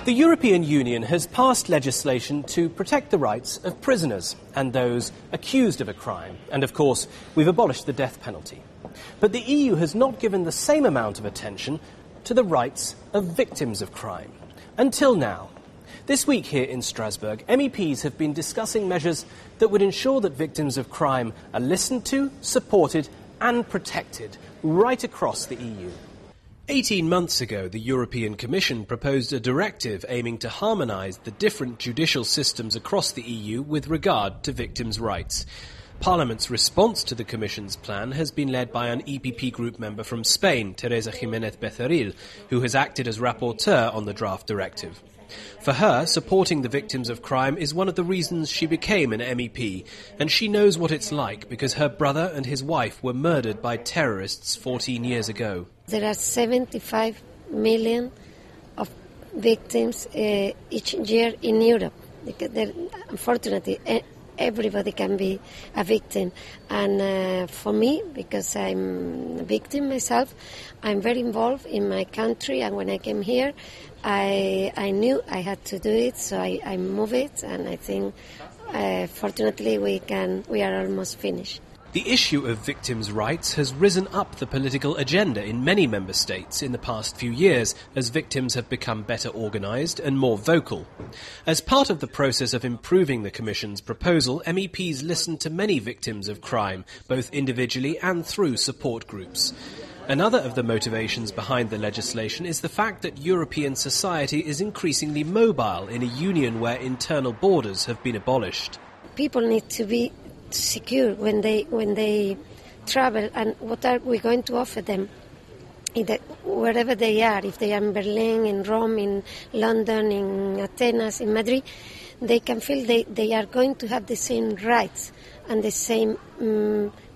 The European Union has passed legislation to protect the rights of prisoners and those accused of a crime. And of course, we've abolished the death penalty. But the EU has not given the same amount of attention to the rights of victims of crime. Until now. This week here in Strasbourg, MEPs have been discussing measures that would ensure that victims of crime are listened to, supported and protected right across the EU. 18 months ago, the European Commission proposed a directive aiming to harmonise the different judicial systems across the EU with regard to victims' rights. Parliament's response to the Commission's plan has been led by an EPP group member from Spain, Teresa Jiménez Becerril, who has acted as rapporteur on the draft directive. For her, supporting the victims of crime is one of the reasons she became an MEP, and she knows what it's like because her brother and his wife were murdered by terrorists 14 years ago. There are 75 million of victims each year in Europe. Unfortunately, everybody can be a victim. And for me, because I'm a victim myself, I'm very involved in my country. And when I came here, I knew I had to do it, so I moved it. And I think, fortunately, we are almost finished. The issue of victims' rights has risen up the political agenda in many member states in the past few years as victims have become better organised and more vocal. As part of the process of improving the Commission's proposal, MEPs listened to many victims of crime, both individually and through support groups. Another of the motivations behind the legislation is the fact that European society is increasingly mobile in a union where internal borders have been abolished. People need to be secure when they travel, and what are we going to offer them wherever they are? If they are in Berlin, in Rome, in London, in Athens, in Madrid, they can feel they are going to have the same rights and the same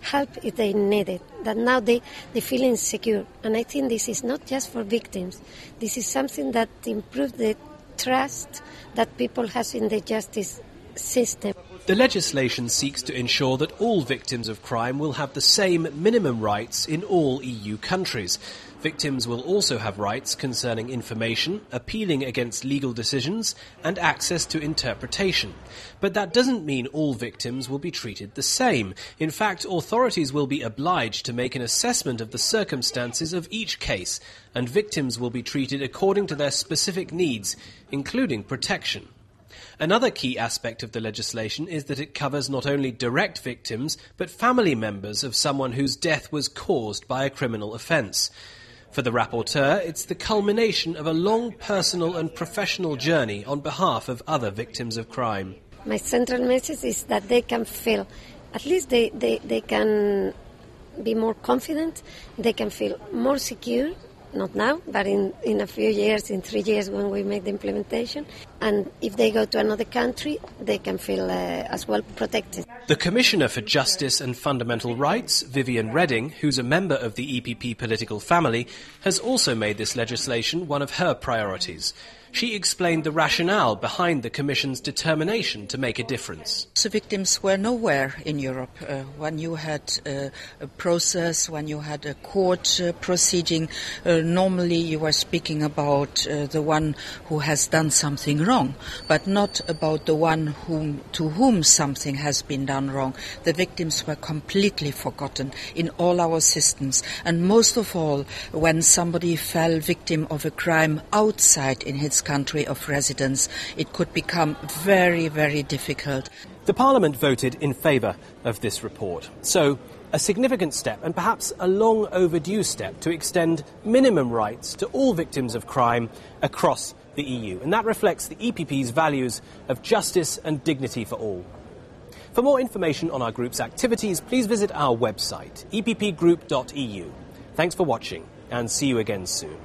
help if they need it. That now they feel insecure, and I think this is not just for victims. This is something that improves the trust that people have in the justice system. The legislation seeks to ensure that all victims of crime will have the same minimum rights in all EU countries. Victims will also have rights concerning information, appealing against legal decisions, and access to interpretation. But that doesn't mean all victims will be treated the same. In fact, authorities will be obliged to make an assessment of the circumstances of each case, and victims will be treated according to their specific needs, including protection. Another key aspect of the legislation is that it covers not only direct victims, but family members of someone whose death was caused by a criminal offence. For the rapporteur, it's the culmination of a long personal and professional journey on behalf of other victims of crime. My central message is that they can feel, at least they can be more confident, they can feel more secure. Not now, but in a few years, in 3 years when we make the implementation. And if they go to another country, they can feel as well protected. The Commissioner for Justice and Fundamental Rights, Viviane Reding, who's a member of the EPP political family, has also made this legislation one of her priorities. She explained the rationale behind the Commission's determination to make a difference. The victims were nowhere in Europe. When you had a process, when you had a court proceeding, normally you were speaking about the one who has done something wrong, but not about the one to whom something has been done wrong. The victims were completely forgotten in all our systems, and most of all, when somebody fell victim of a crime outside in his country of residence, it could become very, very difficult. The Parliament voted in favour of this report. So, a significant step, and perhaps a long overdue step, to extend minimum rights to all victims of crime across the EU. And that reflects the EPP's values of justice and dignity for all. For more information on our group's activities, please visit our website, eppgroup.eu. Thanks for watching, and see you again soon.